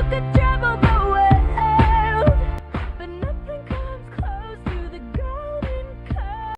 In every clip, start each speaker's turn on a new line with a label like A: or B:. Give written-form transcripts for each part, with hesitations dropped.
A: could travel the world, but nothing comes close to the golden curve.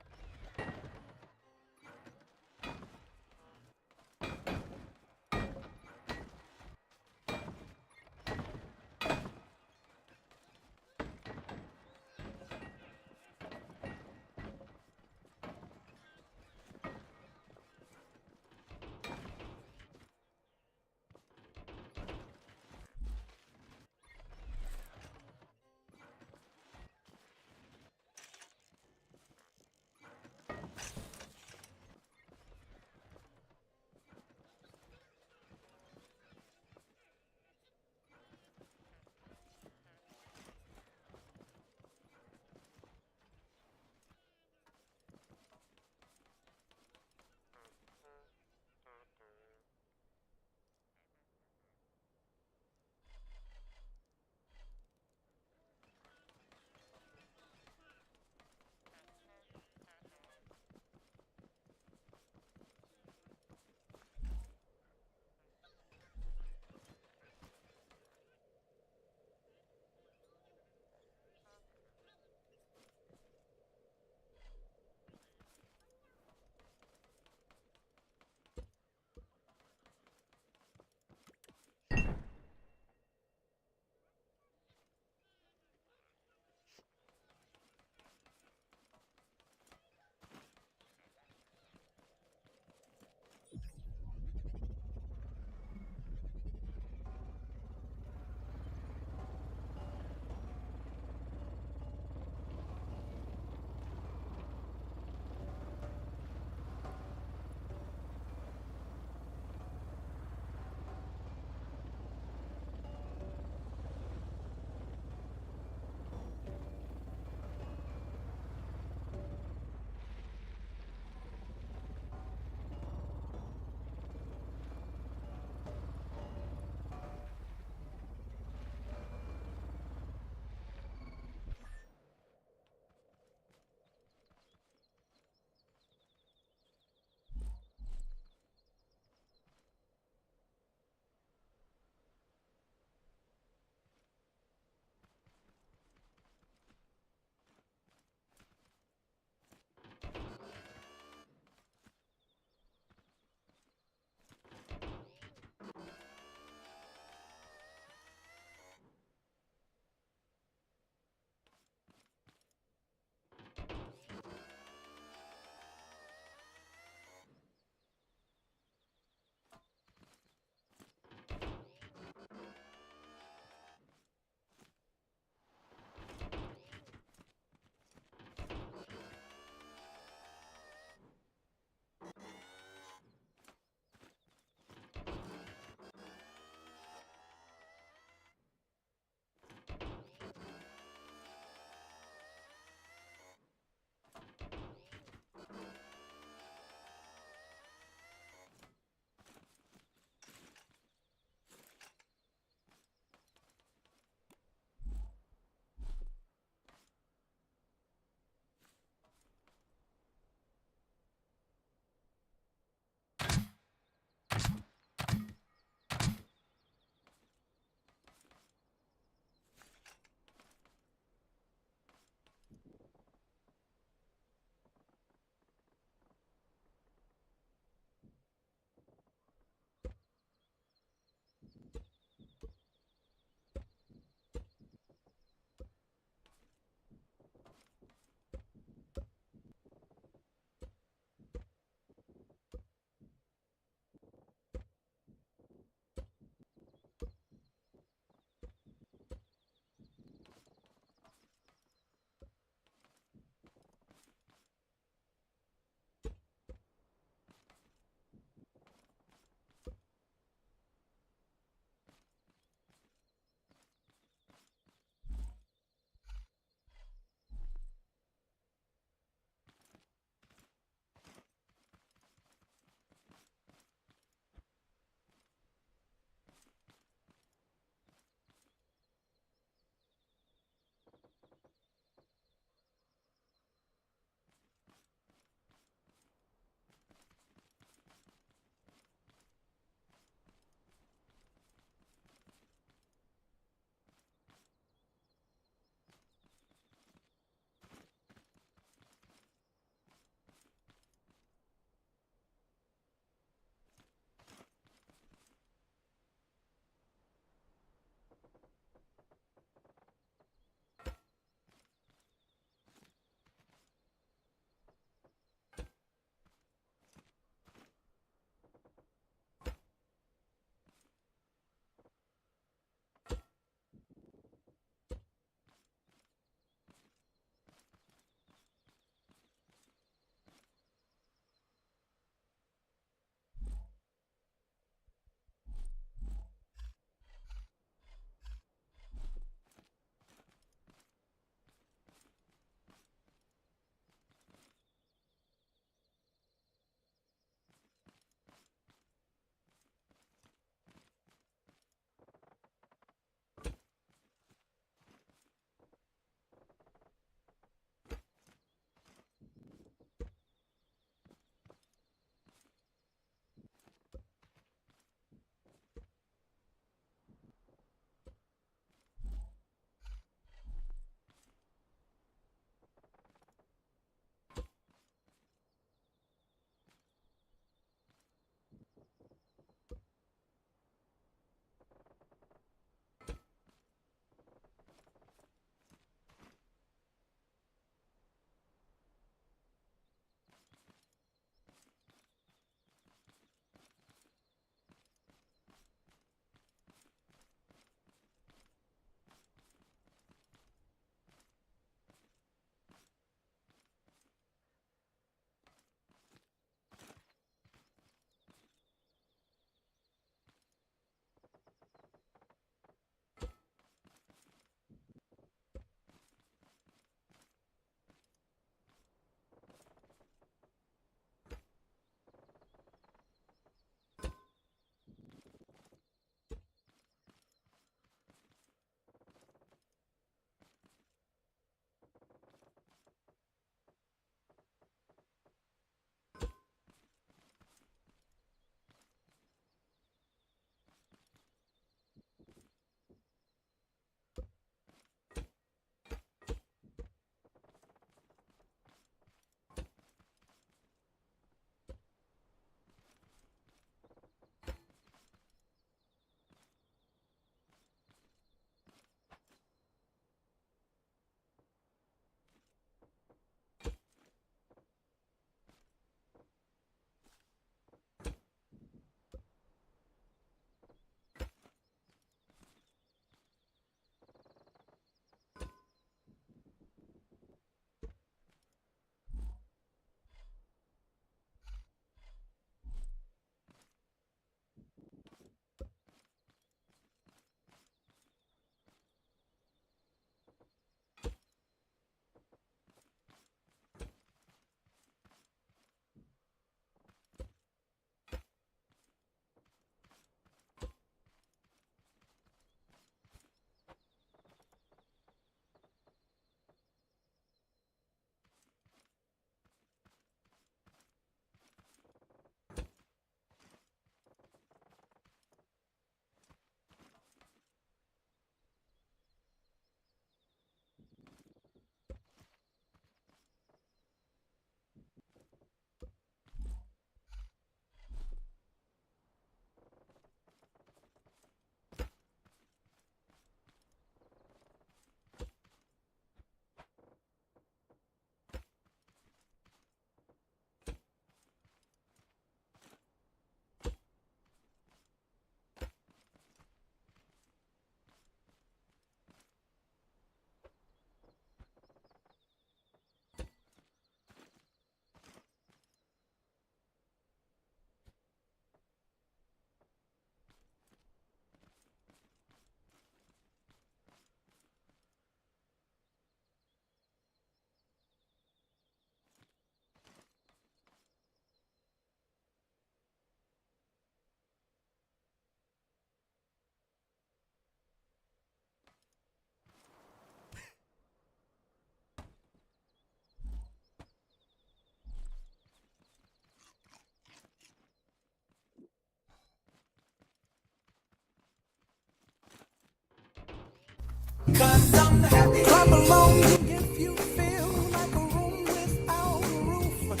B: Clap along if you feel like a room without a roof.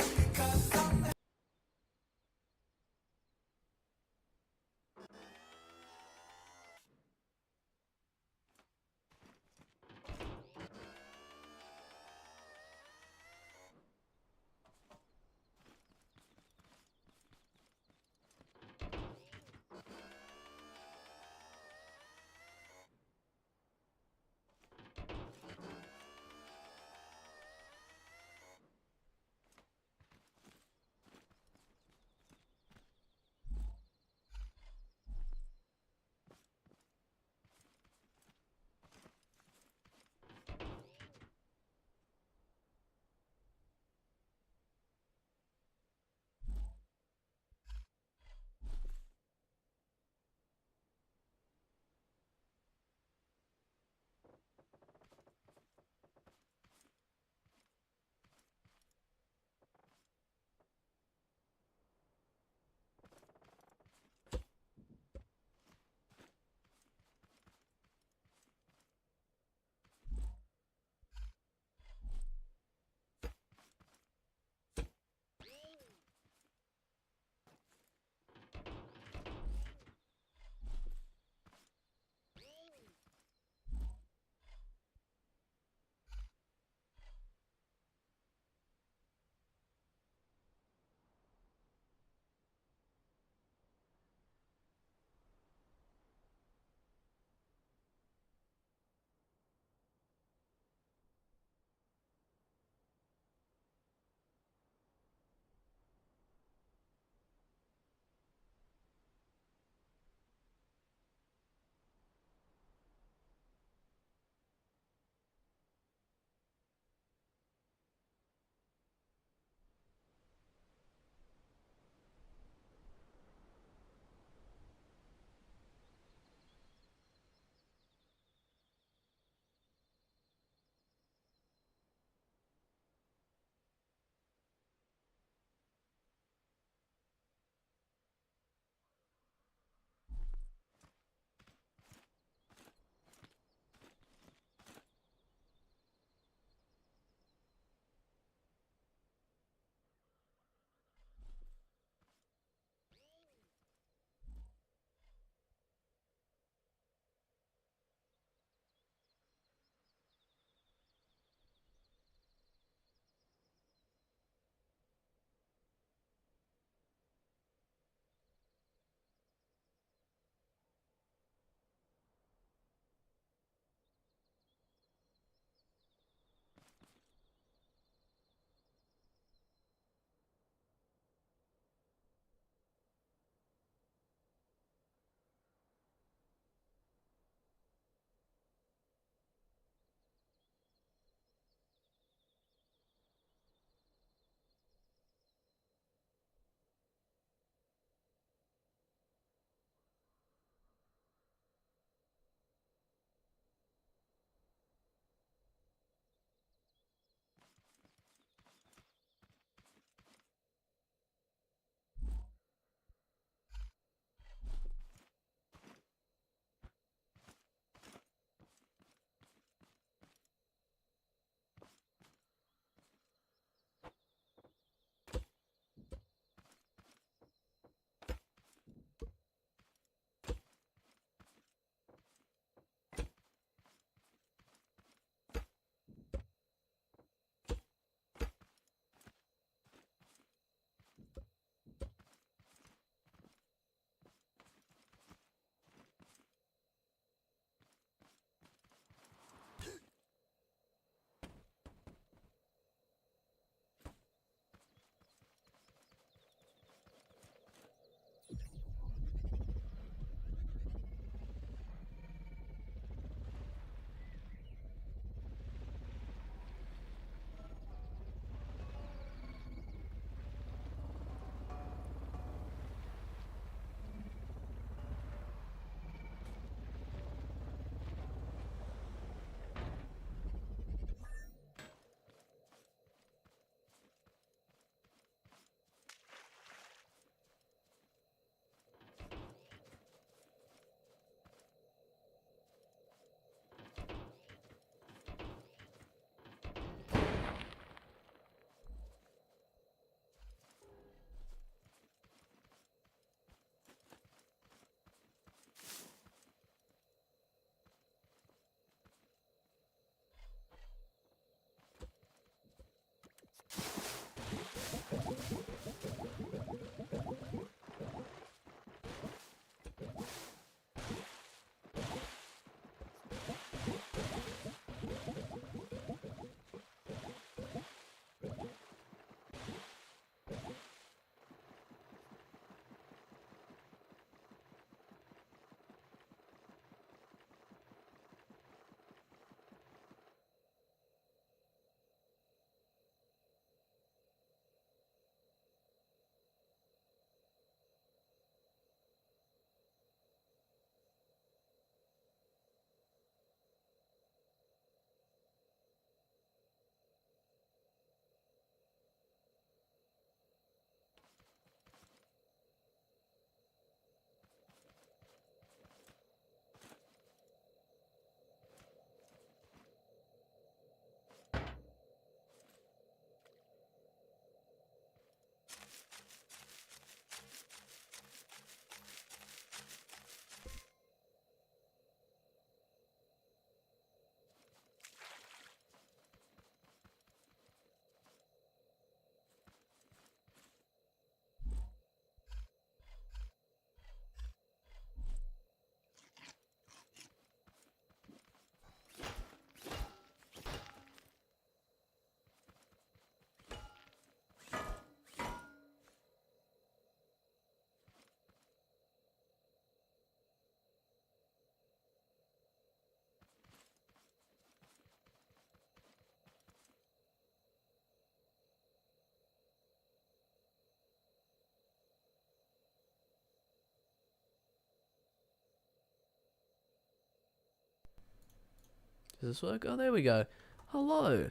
C: Does this work? Oh, there we go. Hello.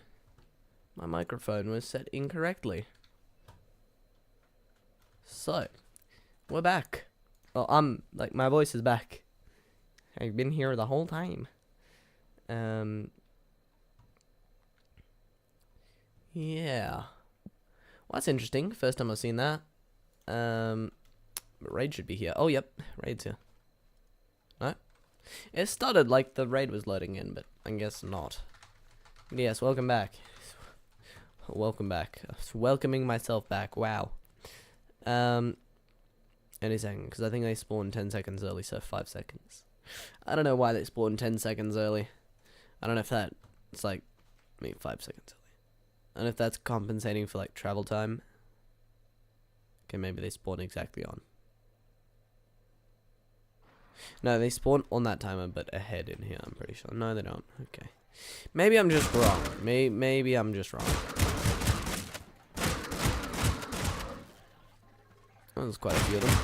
C: My microphone was set incorrectly. So, we're back. Well, my voice is back. I've been here the whole time. Yeah. Well, that's interesting. First time I've seen that. Raid should be here. Oh, yep. Raid's here. No? It started like the raid was loading in, but I guess not. Yes, welcome back. Welcome back. I was welcoming myself back. Wow. Any second, because I think they spawned 10 seconds early, so 5 seconds. I don't know why they spawned 10 seconds early. I don't know if it's like, 5 seconds early. I don't know if that's compensating for like travel time. Okay, maybe they spawn exactly on. No, they spawn on that timer, but ahead in here, I'm pretty sure. No, they don't. Okay. Maybe I'm just wrong. Maybe I'm just wrong. Oh, there's quite a few of them.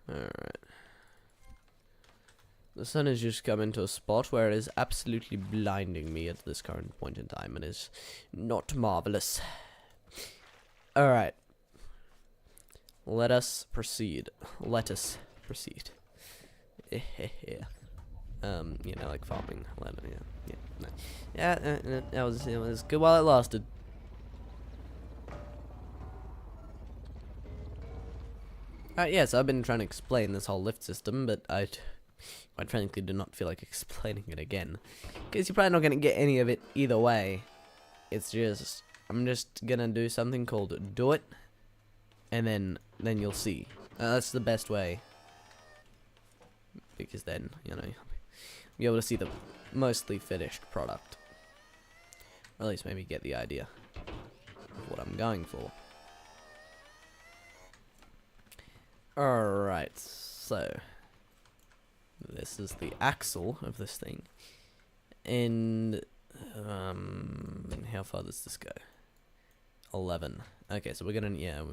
C: Alright. The sun has just come into a spot where it is absolutely blinding me at this current point in time and is not marvelous. Alright. Let us proceed. Let us proceed. You know, like farming. It was good while it lasted. Yes, I've been trying to explain this whole lift system, but I quite frankly do not feel like explaining it again. Because you're probably not going to get any of it either way. It's just, I'm just going to do something called do it, and then you'll see. That's the best way. Because then, you know, you'll be able to see the mostly finished product. Or at least maybe get the idea of what I'm going for. Alright, so this is the axle of this thing. And how far does this go? 11. Okay, so we're gonna yeah.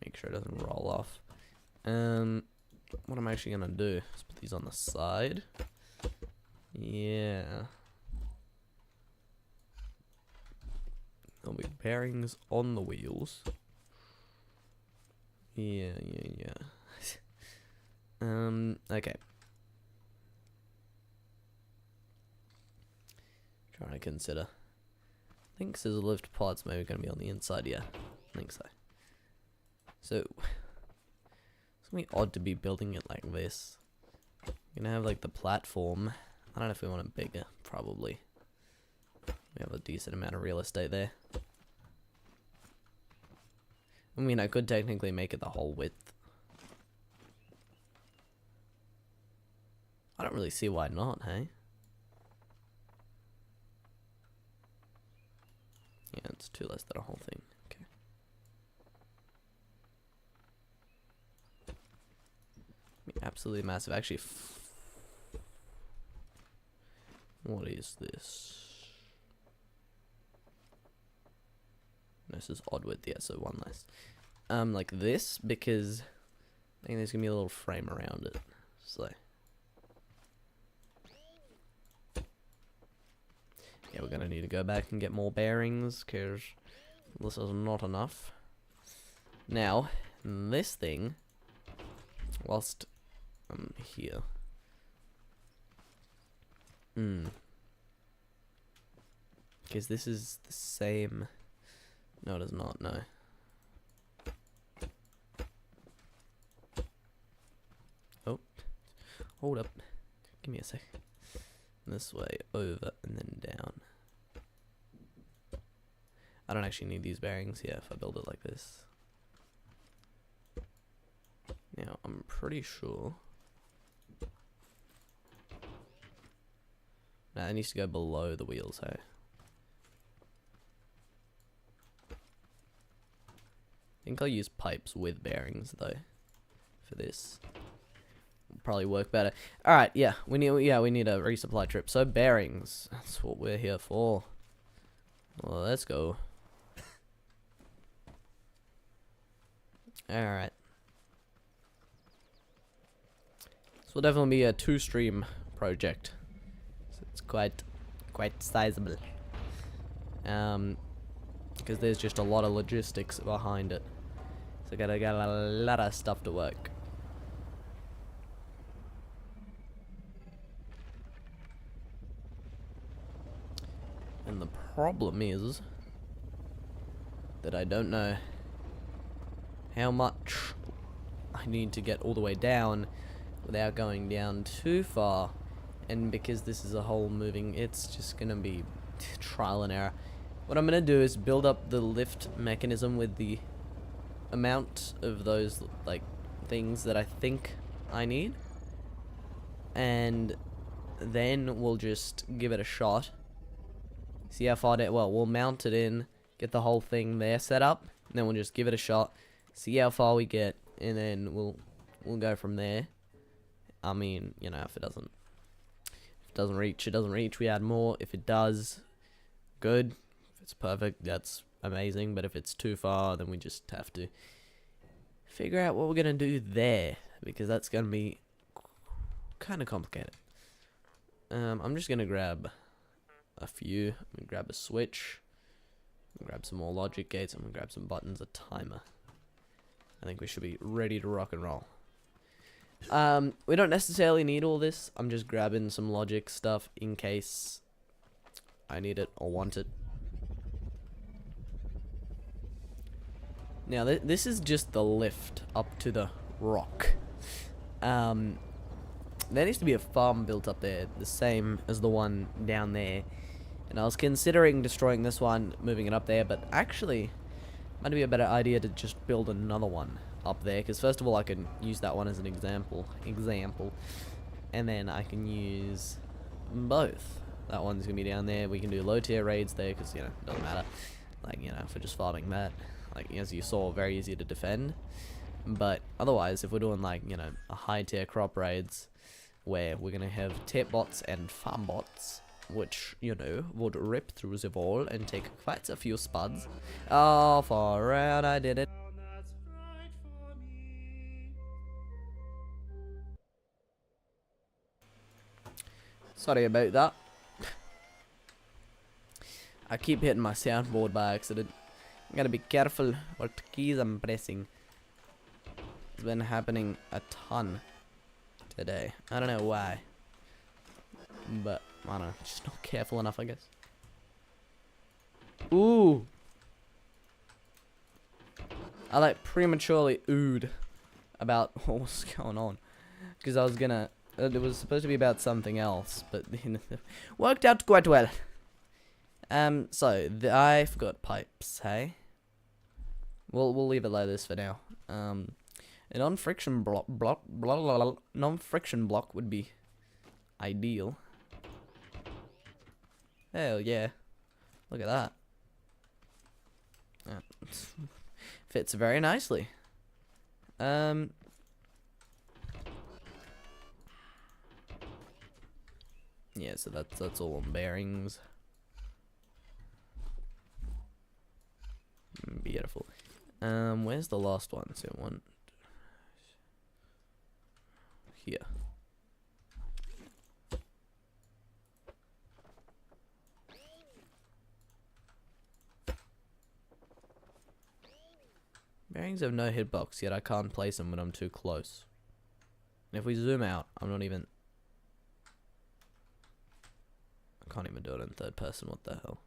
C: Make sure it doesn't roll off. What I'm actually gonna do is put these on the side. Yeah. There'll be bearings on the wheels. Yeah. Okay. Trying to consider. I think scissor lift pods maybe gonna be on the inside, yeah. I think so. So, it's gonna be odd to be building it like this. You're gonna have like the platform. I don't know if we want it bigger, probably. We have a decent amount of real estate there. I mean, I could technically make it the whole width. I don't really see why not, hey? Yeah, it's too less than a whole thing. Okay. Absolutely massive. Actually, what is this? This is odd width, yeah, so one less. Like this, because I think there's gonna be a little frame around it. So yeah, we're gonna need to go back and get more bearings, because this is not enough. Now, this thing, whilst I'm here. Because this is the same. No, it is not, no. Oh. Hold up. Give me a sec. This way, over, and then down. I don't actually need these bearings here if I build it like this. Now, I'm pretty sure. Now, it needs to go below the wheels, hey? think I'll use pipes with bearings though for this. Probably work better. All right, yeah, we need a resupply trip. So bearings, that's what we're here for. Well, let's go. All right. This will definitely be a 2-stream project. So it's quite sizable. Because there's just a lot of logistics behind it. So gotta get a lot of stuff to work. And the problem is that I don't know how much I need to get all the way down without going down too far. And because this is a whole moving, it's just gonna be trial and error. What I'm gonna do is build up the lift mechanism with the amount of those like things that I think I need, and then we'll just give it a shot. See how far well, we'll mount it in, get the whole thing there set up, and then we'll just give it a shot, see how far we get, and then we'll go from there. I mean, you know, if it doesn't reach, it doesn't reach. We add more. If it does, good. If it's perfect, that's amazing. But if it's too far, then we just have to figure out what we're gonna do there, because that's gonna be kind of complicated. I'm just gonna grab a few. I'm gonna grab a switch. I'm gonna grab some more logic gates. I'm gonna grab some buttons, a timer. I think we should be ready to rock and roll. We don't necessarily need all this. I'm just grabbing some logic stuff in case I need it or want it. Now, this is just the lift up to the rock. There needs to be a farm built up there, the same as the one down there. And I was considering destroying this one, moving it up there, but actually, might be a better idea to just build another one up there. Because first of all, I can use that one as an example, and then I can use both. That one's gonna be down there. We can do low tier raids there, because, you know, it doesn't matter. Like, you know, if we're just farming that, like, as you saw, very easy to defend. But otherwise, if we're doing, like, you know, a high tier crop raids, where we're gonna have tip bots and farm bots, which, you know, would rip through the wall and take quite a few spuds. Oh, far out, I did it. Sorry about that. I keep hitting my soundboard by accident. I gotta be careful what keys I'm pressing. It's been happening a ton today. I don't know why, but I don't know, just not careful enough, I guess. Ooh, I like prematurely oohed about what was going on, because I was gonna, it was supposed to be about something else, but worked out quite well. So I forgot pipes. Hey, we'll leave it like this for now. A non-friction non-friction block would be ideal. Hell yeah! Look at that. Fits very nicely. Yeah, so that's all on bearings. Beautiful. Where's the last one? So one here. Bearings have no hitbox, yet I can't place them when I'm too close. And if we zoom out, I'm not even... I can't even do it in third person, what the hell.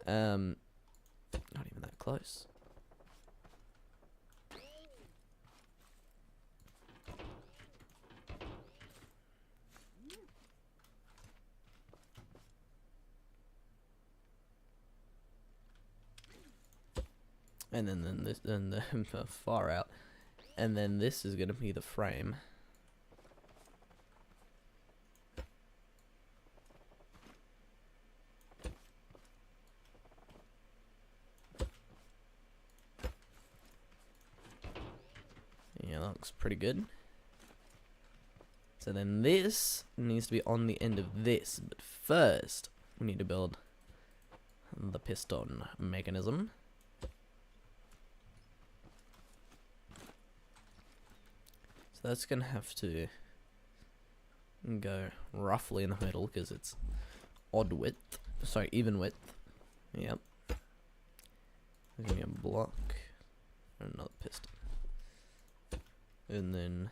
C: Not even that close. And then this, and the far out, and then this is gonna be the frame. looks pretty good. So then this needs to be on the end of this, but first we need to build the piston mechanism. So that's gonna have to go roughly in the middle because it's odd width. Sorry, even width. Yep. There's gonna be a block and another piston. And then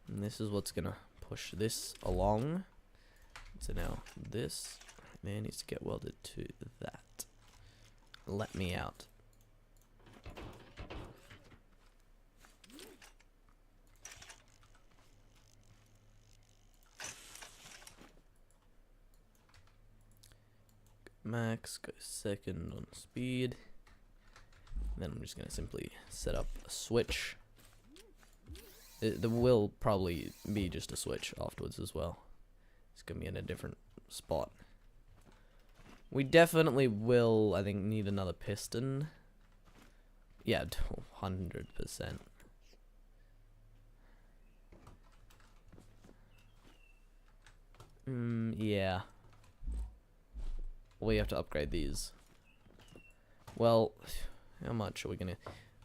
C: this is what's gonna push this along. So now this there needs to get welded to that. Let me out. Max, go second on speed. Then I'm just going to simply set up a switch. There will probably be just a switch afterwards as well. It's going to be in a different spot. We definitely will, I think, need another piston. Yeah, 100%. Yeah. We have to upgrade these. Well, how much are we gonna...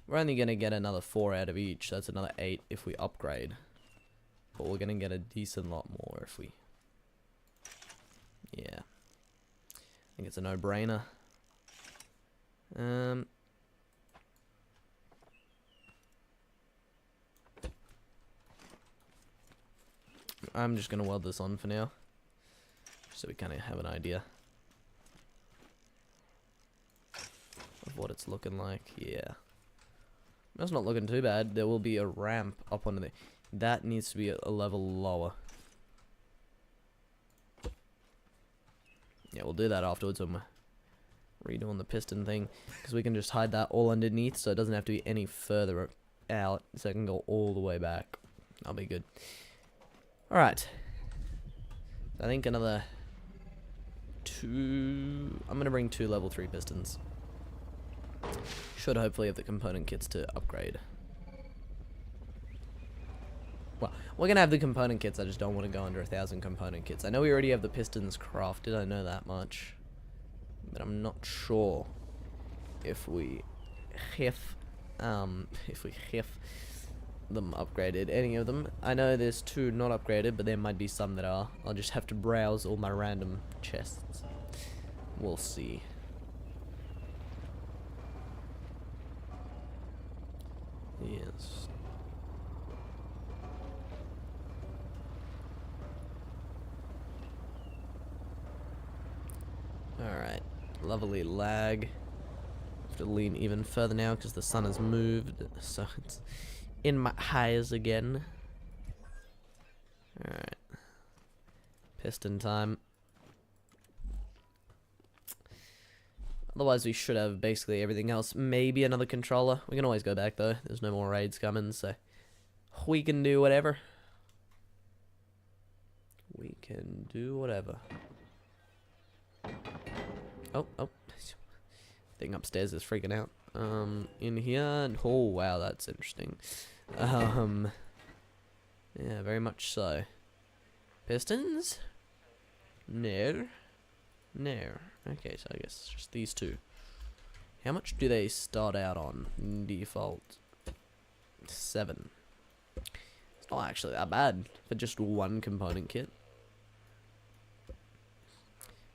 C: We're only gonna get another 4 out of each. That's another 8 if we upgrade. But we're gonna get a decent lot more if we... Yeah. I think it's a no-brainer. I'm just gonna weld this on for now. So we kind of have an idea of what it's looking like. Yeah. That's not looking too bad. There will be a ramp up onto the... That needs to be a level lower. Yeah, we'll do that afterwards when we're redoing the piston thing. Because we can just hide that all underneath so it doesn't have to be any further out. So it can go all the way back. That'll be good. Alright. I think another 2... I'm going to bring 2 level 3 pistons. Should hopefully have the component kits to upgrade. Well, we're going to have the component kits, I just don't want to go under 1,000 component kits. I know we already have the pistons crafted, I know that much. But I'm not sure if we have them upgraded, any of them. I know there's 2 not upgraded, but there might be some that are. I'll just have to browse all my random chests. We'll see. Yes. Alright. Lovely lag. Have to lean even further now because the sun has moved, so it's in my eyes again. Alright. Piston time. Otherwise we should have basically everything else. Maybe another controller. We can always go back though. There's no more raids coming, so we can do whatever. We can do whatever. Oh. Thing upstairs is freaking out. In here, and oh wow, that's interesting. Yeah, very much so. Pistons? No. Okay, so I guess just these 2. How much do they start out on? Default 7. It's not actually that bad for just 1 component kit.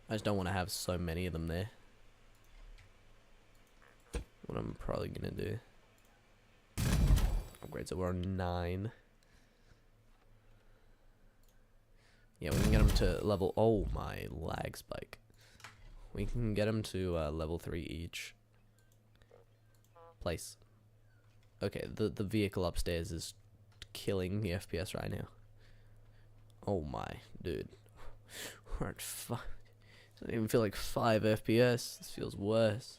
C: I just don't want to have so many of them there. What I'm probably gonna do. Upgrades that were on 9. Yeah, we can get them to level... Oh, my lag spike. We can get them to level 3 each. Place. Okay, the vehicle upstairs is killing the FPS right now. Oh my, dude. We're at 5. It doesn't even feel like 5 FPS. This feels worse.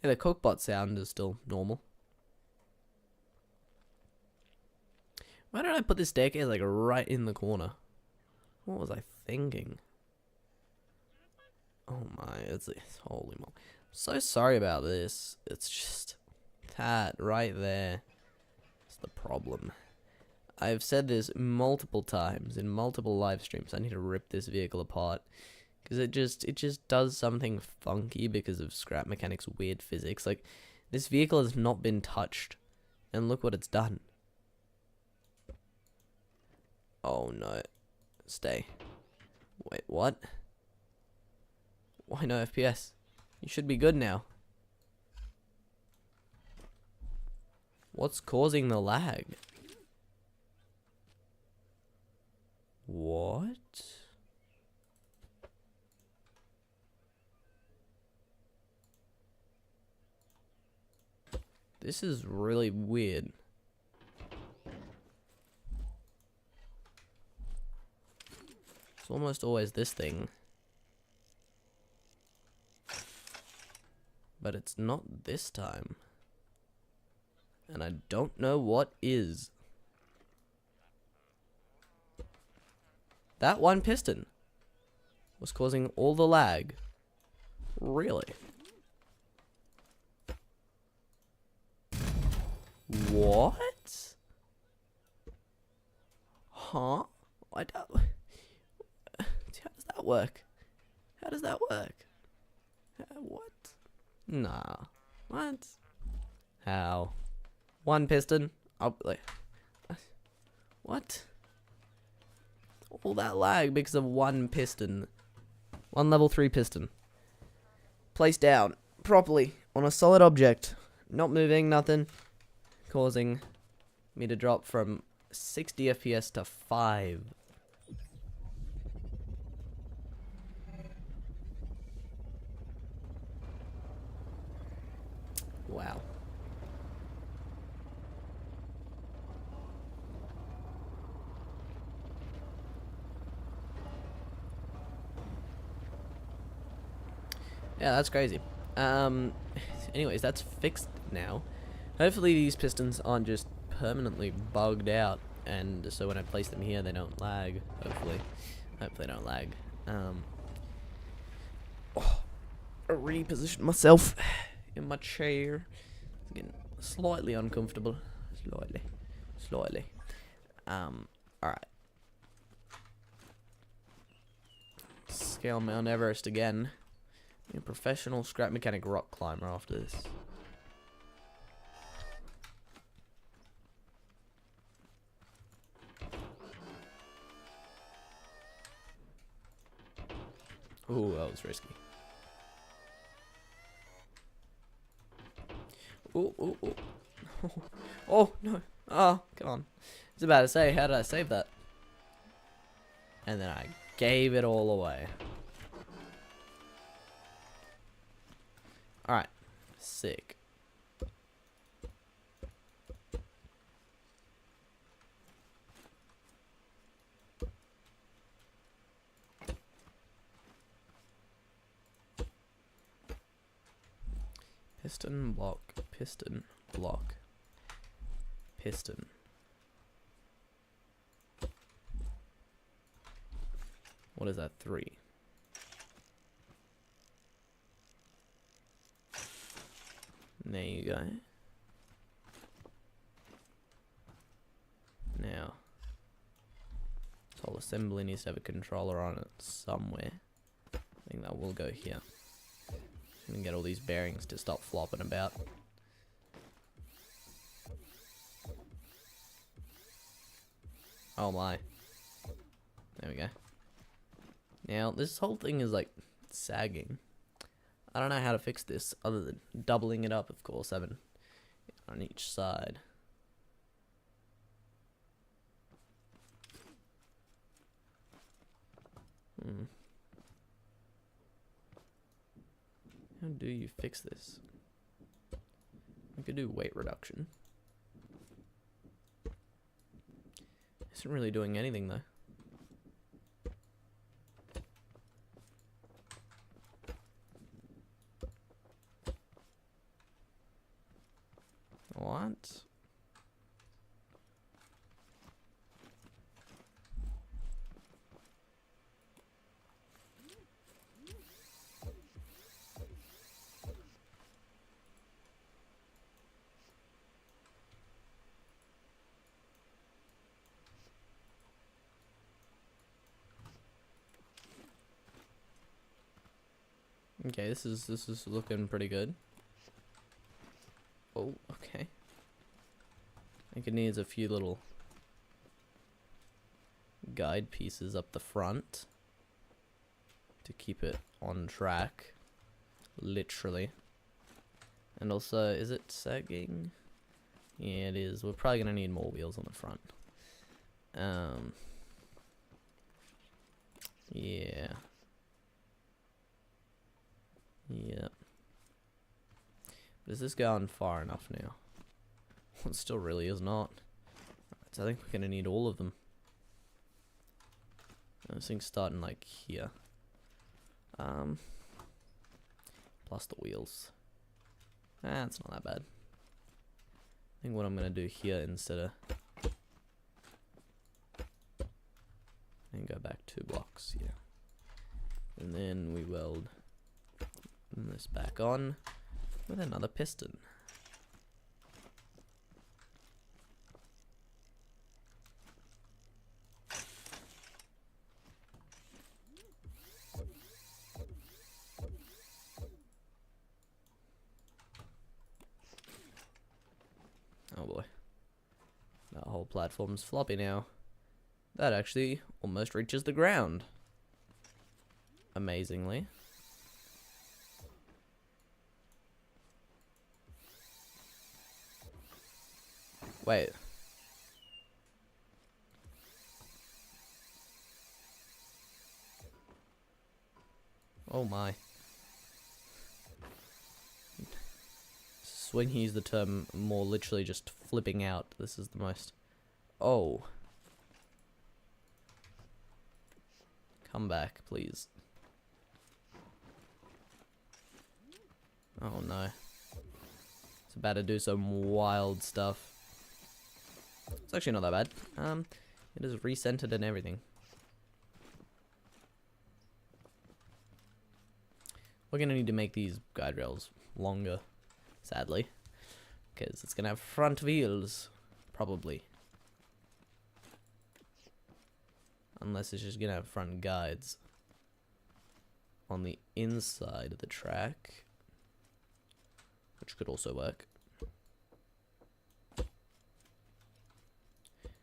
C: Yeah, the cookbot sound is still normal. Why don't I put this staircase like right in the corner? What was I thinking? Oh my, it's holy moly. So sorry about this. It's just That right there is the problem. I've said this multiple times in multiple live streams. I need to rip this vehicle apart because it just does something funky because of Scrap Mechanic's weird physics. Like, this vehicle has not been touched, and look what it's done. Oh no. Stay. Wait, what? Why no FPS? You should be good now. What's causing the lag? What? This is really weird. It's almost always this thing. But it's not this time. And I don't know what is. That one piston was causing all the lag. Really? What? Huh? I don't... How does that work? How does that work? What? Nah. What? How? One piston? I'll like... What? All that lag because of one piston. One level 3 piston. Placed down properly on a solid object. Not moving, nothing. Causing me to drop from 60 FPS to 5. Wow. Yeah, that's crazy. Anyways, that's fixed now. Hopefully these pistons aren't just permanently bugged out, and so when I place them here, they don't lag. Hopefully they don't lag. Oh, I repositioned myself in my chair. It's getting slightly uncomfortable. Slightly. Alright. Scale Mount Everest again. A professional Scrap Mechanic rock climber after this. Ooh, that was risky. Ooh. Oh, no. Oh, come on. I was about to say, how did I save that? And then I gave it all away. Alright. Sick. Piston, block, piston, block, piston. What is that? 3. There you go. Now, this whole assembly needs to have a controller on it somewhere. I think that will go here. And get all these bearings to stop flopping about. Oh my. There we go. Now, this whole thing is like sagging. I don't know how to fix this other than doubling it up, of course, having it on each side. How do you fix this? I could do weight reduction. Isn't really doing anything though. What? Okay, this is looking pretty good. Oh, okay. I think it needs a few little guide pieces up the front to keep it on track, literally. And also, is it sagging? Yeah, it is. We're probably gonna need more wheels on the front. Yeah. Yeah. But is this going far enough now? It still really is not. Right, so I think we're gonna need all of them. This thing's starting like here. Plus the wheels. It's not that bad. I think what I'm gonna do here instead of and go back 2 blocks here, and then we weld this back on with another piston. Oh boy. That whole platform's floppy now. That actually almost reaches the ground. Amazingly. Wait. Oh my. When he used the term more literally just flipping out, this is the most... Oh. Come back, please. Oh no. It's about to do some wild stuff. It's actually not that bad. It is recentered and everything. We're gonna need to make these guide rails longer, sadly, because it's gonna have front wheels, probably. Unless it's just gonna have front guides on the inside of the track, which could also work.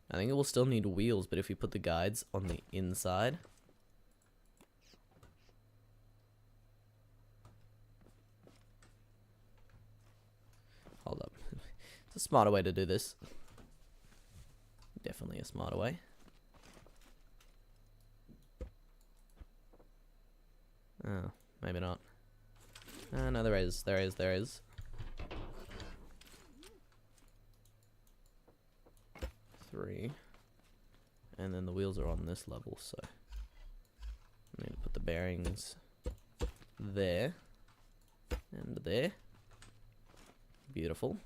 C: I think it will still need wheels, but if we put the guides on the inside, hold up. It's a smarter way to do this. Definitely a smarter way. Oh, maybe not. No, there is. 3. And then the wheels are on this level, so I need to put the bearings there and there. Beautiful.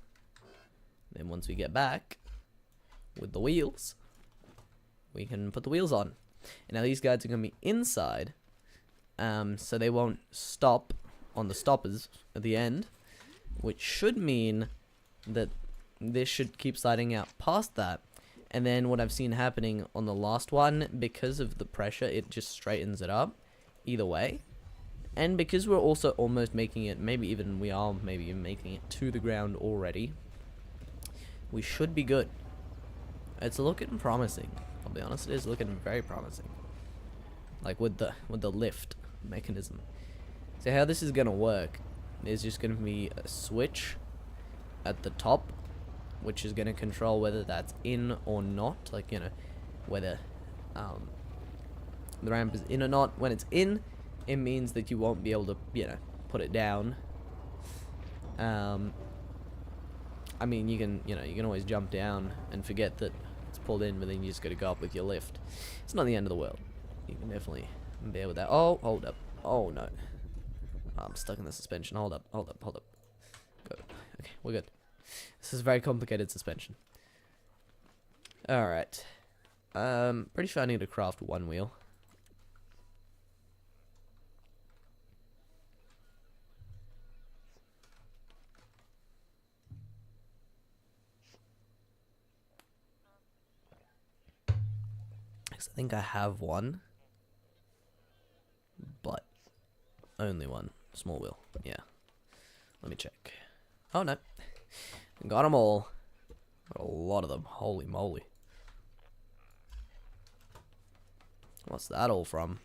C: Then once we get back with the wheels, we can put the wheels on. And now these guides are going to be inside, so they won't stop on the stoppers at the end, which should mean that this should keep sliding out past that. And then what I've seen happening on the last one, because of the pressure, it just straightens it up either way. And because we're also almost making it, maybe even making it to the ground already, we should be good. It's looking promising. I'll be honest, it is looking very promising. Like with the lift mechanism. So how this is gonna work is just gonna be a switch at the top, which is gonna control whether that's in or not. Like, you know, whether the ramp is in or not. When it's in, it means that you won't be able to, you know, put it down. I mean, you can always jump down and forget that it's pulled in, but then you just gotta go up with your lift. It's not the end of the world. You can definitely bear with that. Oh, hold up. Oh no. I'm stuck in the suspension. Hold up. Go. Okay, we're good. This is very complicated suspension. Alright. Pretty sure I need to craft 1 wheel. I think I have 1, but only 1. Small wheel. Yeah. Let me check. Oh no. Got them all. Got a lot of them. Holy moly. What's that all from?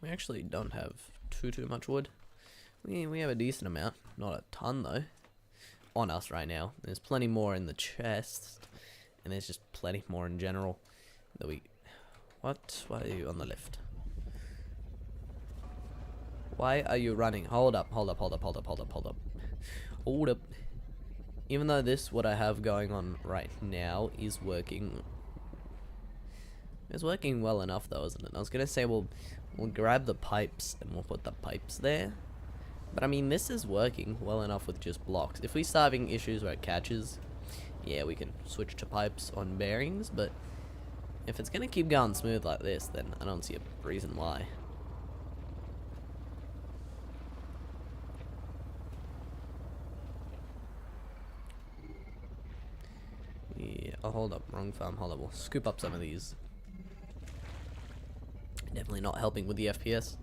C: We actually don't have too much wood. We have a decent amount. Not a ton though. On us right now. There's plenty more in the chest. And there's just plenty more in general. That we... What? Why are you on the left? Why are you running? Hold up. Hold up. Even though this, what I have going on right now, is working... It's working well enough though, isn't it? I was gonna say we'll grab the pipes and we'll put the pipes there. But I mean, this is working well enough with just blocks. If we start having issues where it catches, yeah, we can switch to pipes on bearings. But if it's gonna keep going smooth like this, then I don't see a reason why. Yeah, oh, hold up, wrong farm. Hold up, we'll scoop up some of these. Definitely not helping with the FPS.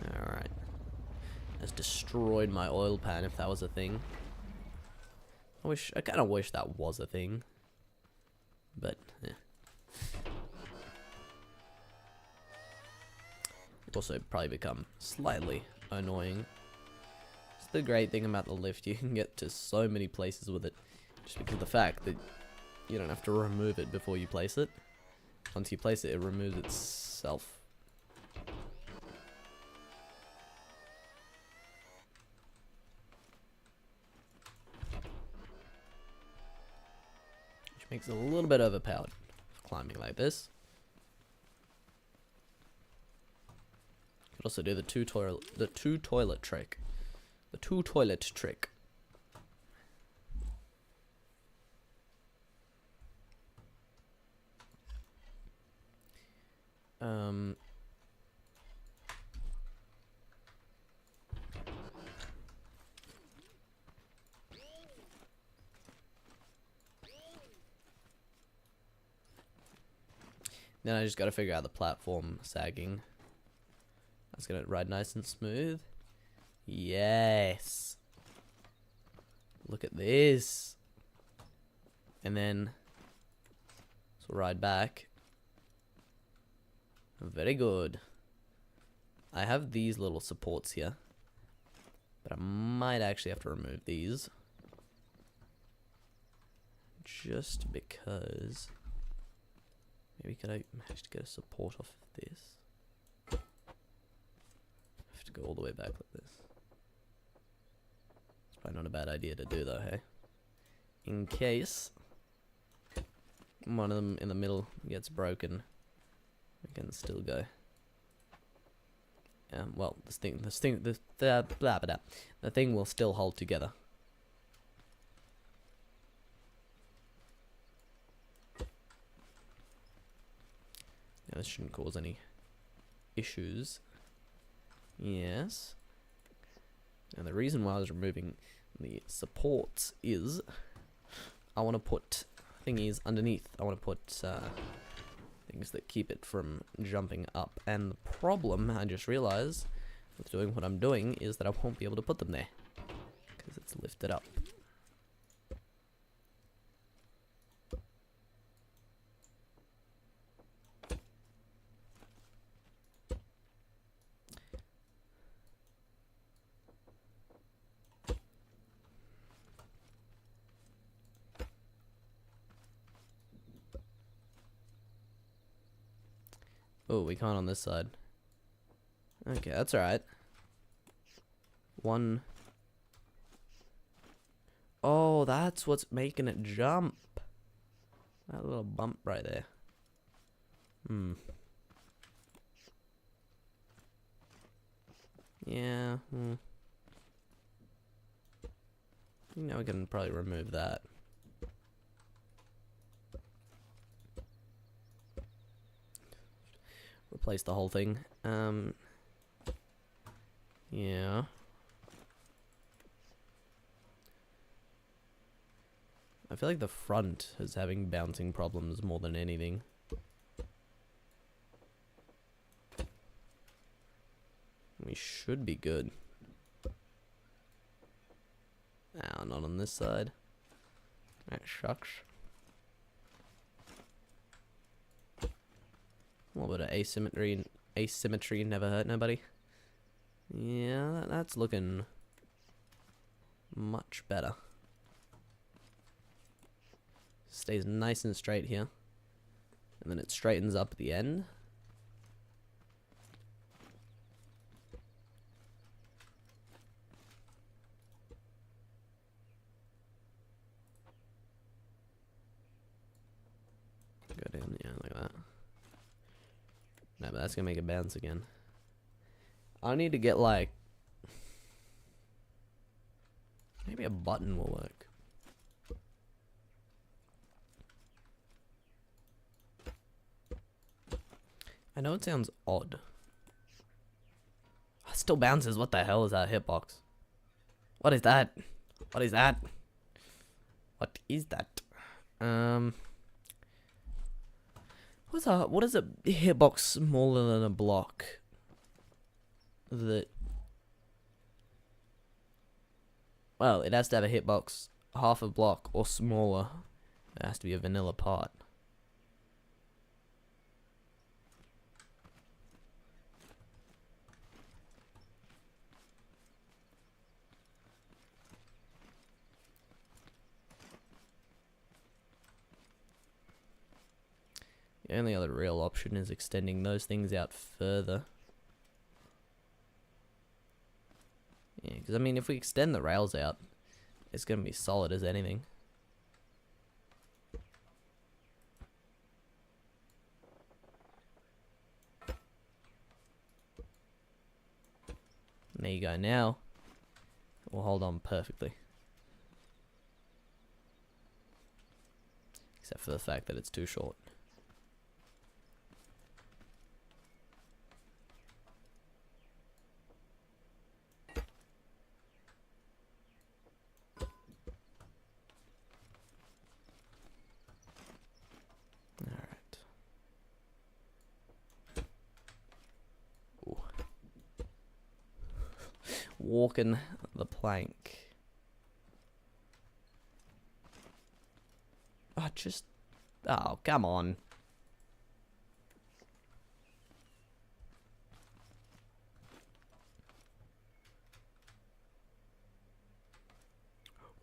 C: Alright. Just destroyed my oil pan if that was a thing. I kinda wish that was a thing. But, yeah. Also probably become slightly annoying. It's the great thing about the lift, you can get to so many places with it. Just because of the fact that you don't have to remove it before you place it. Once you place it, it removes itself. Which makes it a little bit overpowered climbing like this. Could also do the two toilet trick. The two toilet trick. Then I just gotta figure out the platform sagging. That's gonna ride nice and smooth. Yes. Look at this. And then so ride back. Very good. I have these little supports here, but I might actually have to remove these just because. Maybe could I manage to get a support off of this? I have to go all the way back like this. It's probably not a bad idea to do though, hey? In case one of them in the middle gets broken, we can still go. Well, the thing will still hold together. Now, this shouldn't cause any issues. Yes. And the reason why I was removing the supports is I want to put thingies underneath. I want to put things that keep it from jumping up. And the problem, I just realized, with doing what I'm doing, is that I won't be able to put them there because it's lifted up. Oh, we can't on this side. Okay, that's alright. One. Oh, that's what's making it jump. That little bump right there. Yeah. Now we can probably remove that. Replace the whole thing. Yeah. I feel like the front is having bouncing problems more than anything. We should be good. Ah, not on this side. That shucks. A little bit of asymmetry never hurt nobody. Yeah, that's looking much better. Stays nice and straight here. And then it straightens up at the end. Go down, yeah, like that. No, but that's gonna make it bounce again. I need to get like... maybe a button will work. I know it sounds odd. It still bounces. What the hell is that hitbox? What is that? What is that? What is that? What is a hitbox smaller than a block? That... well, it has to have a hitbox half a block or smaller. It has to be a vanilla part. The only other real option is extending those things out further. Yeah, because I mean, if we extend the rails out, it's going to be solid as anything. And there you go. Now, we'll hold on perfectly. Except for the fact that it's too short. Walking the plank. Oh, just... oh, come on.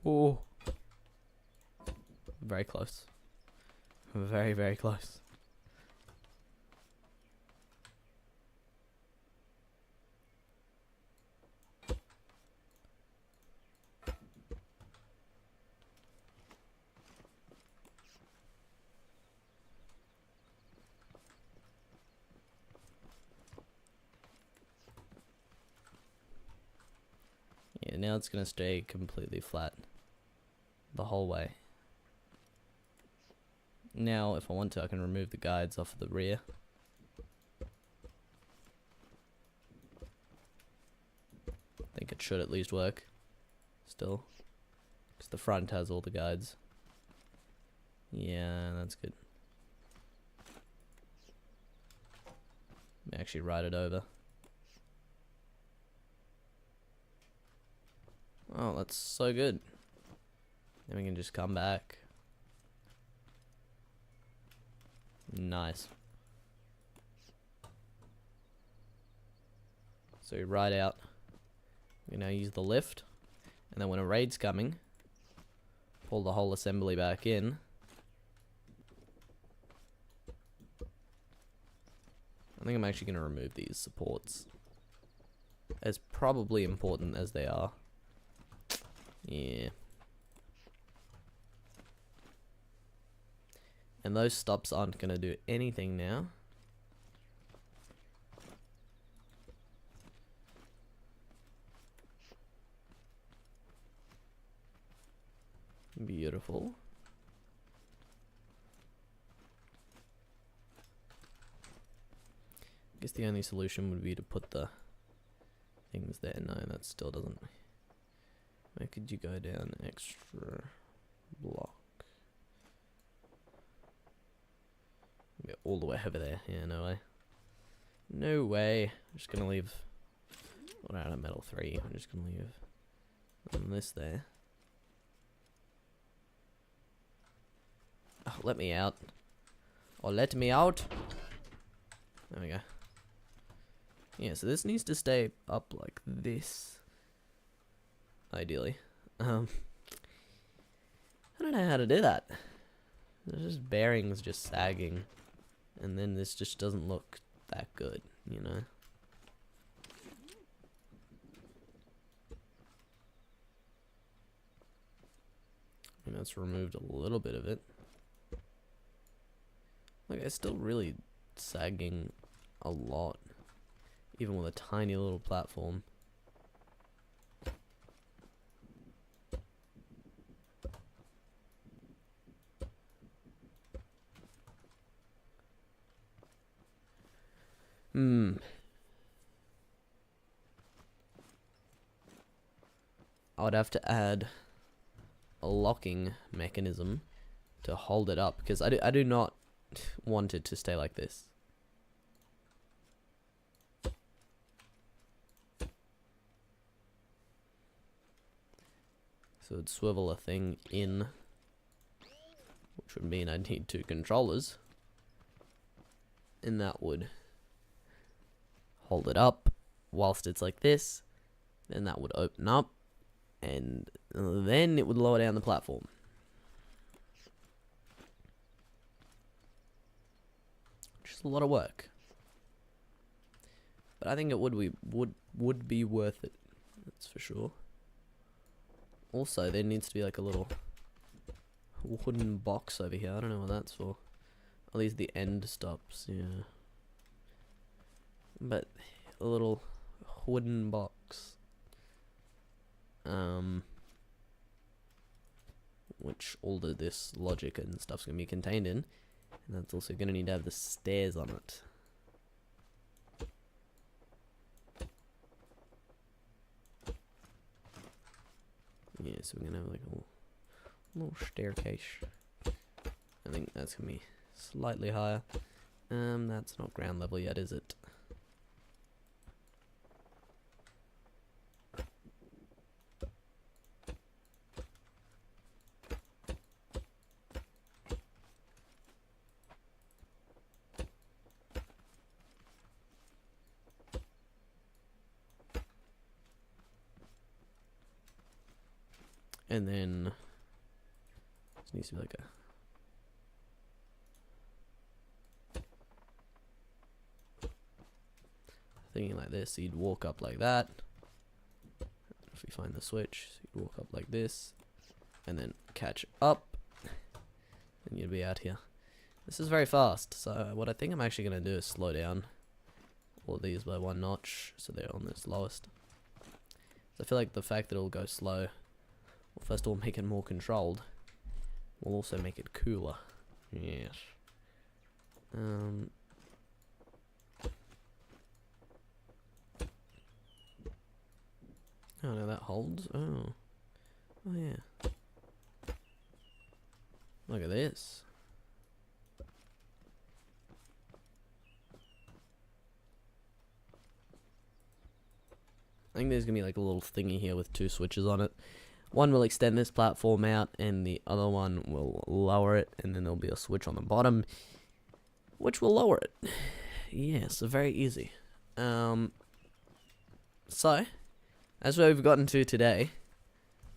C: Oh. Very close. Very, very close. Yeah, now it's gonna stay completely flat the whole way. Now, if I want to, I can remove the guides off of the rear. I think it should at least work. Still. Because the front has all the guides. Yeah, that's good. Let me actually ride it over. Oh, that's so good. Then we can just come back. Nice. So we ride out. We now use the lift. And then when a raid's coming, pull the whole assembly back in. I think I'm actually going to remove these supports. As probably important as they are. Yeah. And those stops aren't going to do anything now. Beautiful. I guess the only solution would be to put the things there. No, that still doesn't. Where could you go down? Extra block. all the way over there. Yeah, no way. No way. I'm just gonna leave. What out of metal 3? I'm just gonna leave this there. Oh, let me out. Oh, let me out. There we go. Yeah, so this needs to stay up like this. Ideally. I don't know how to do that. There's just bearings just sagging. And then this just doesn't look that good, you know? I mean, that's removed a little bit of it. Like, it's still really sagging a lot. Even with a tiny little platform. I would have to add a locking mechanism to hold it up, because I do not want it to stay like this. So it'd swivel a thing in, which would mean I'd need 2 controllers, and that would hold it up whilst it's like this. Then that would open up, and then it would lower down the platform. Just a lot of work, but I think it would be worth it. That's for sure. Also, there needs to be like a little wooden box over here. I don't know what that's for. At least the end stops, yeah. But a little wooden box. Which all of this logic and stuff's gonna be contained in. And that's also gonna need to have the stairs on it. Yeah, so we're gonna have like a little staircase. I think that's gonna be slightly higher. That's not ground level yet, is it? And then this needs to be like a thinking like this. So you'd walk up like that. If we find the switch, so you'd walk up like this, and then catch up, and you'd be out here. This is very fast. So what I think I'm actually gonna do is slow down all of these by 1 notch, so they're on this lowest. So I feel like the fact that it'll go slow, well, first of all, make it more controlled. We'll also make it cooler. Yes. Oh no, that holds. Oh yeah. Look at this. I think there's gonna be like a little thingy here with 2 switches on it. One will extend this platform out, and the other one will lower it, and then there'll be a switch on the bottom, which will lower it. Yeah, so very easy. So, as we've gotten to today,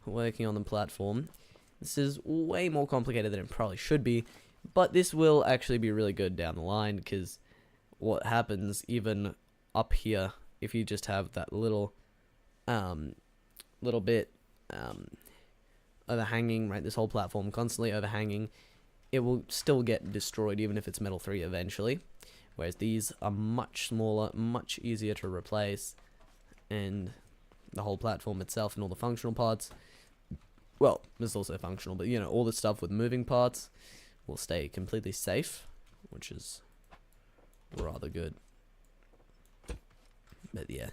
C: working on the platform, this is way more complicated than it probably should be, but this will actually be really good down the line, because what happens even up here, if you just have that little bit overhanging, right, this whole platform constantly overhanging, it will still get destroyed even if it's metal 3 eventually, whereas these are much smaller, much easier to replace, and the whole platform itself and all the functional parts, well, this is also functional, but you know, all the stuff with moving parts will stay completely safe, which is rather good. But yeah,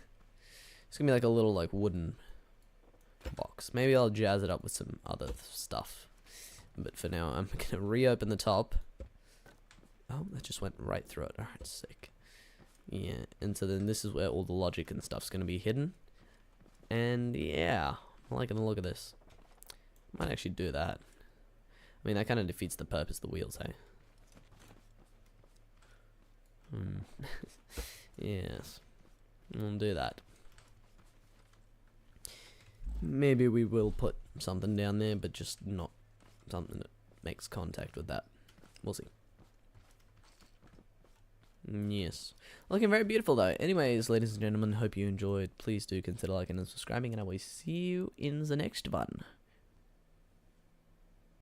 C: it's gonna be like a little like wooden box. Maybe I'll jazz it up with some other stuff, but for now I'm gonna reopen the top, Oh, that just went right through it. Alright, sick. Yeah, and so then this is where all the logic and stuff's gonna be hidden. And yeah, I'm liking the look of this. Might actually do that. I mean, that kind of defeats the purpose of the wheels, hey? Yes. We'll do that. Maybe we will put something down there, but just not something that makes contact with that. We'll see. Yes. Looking very beautiful though. Anyways, ladies and gentlemen, hope you enjoyed. Please do consider liking and subscribing, and I will see you in the next one.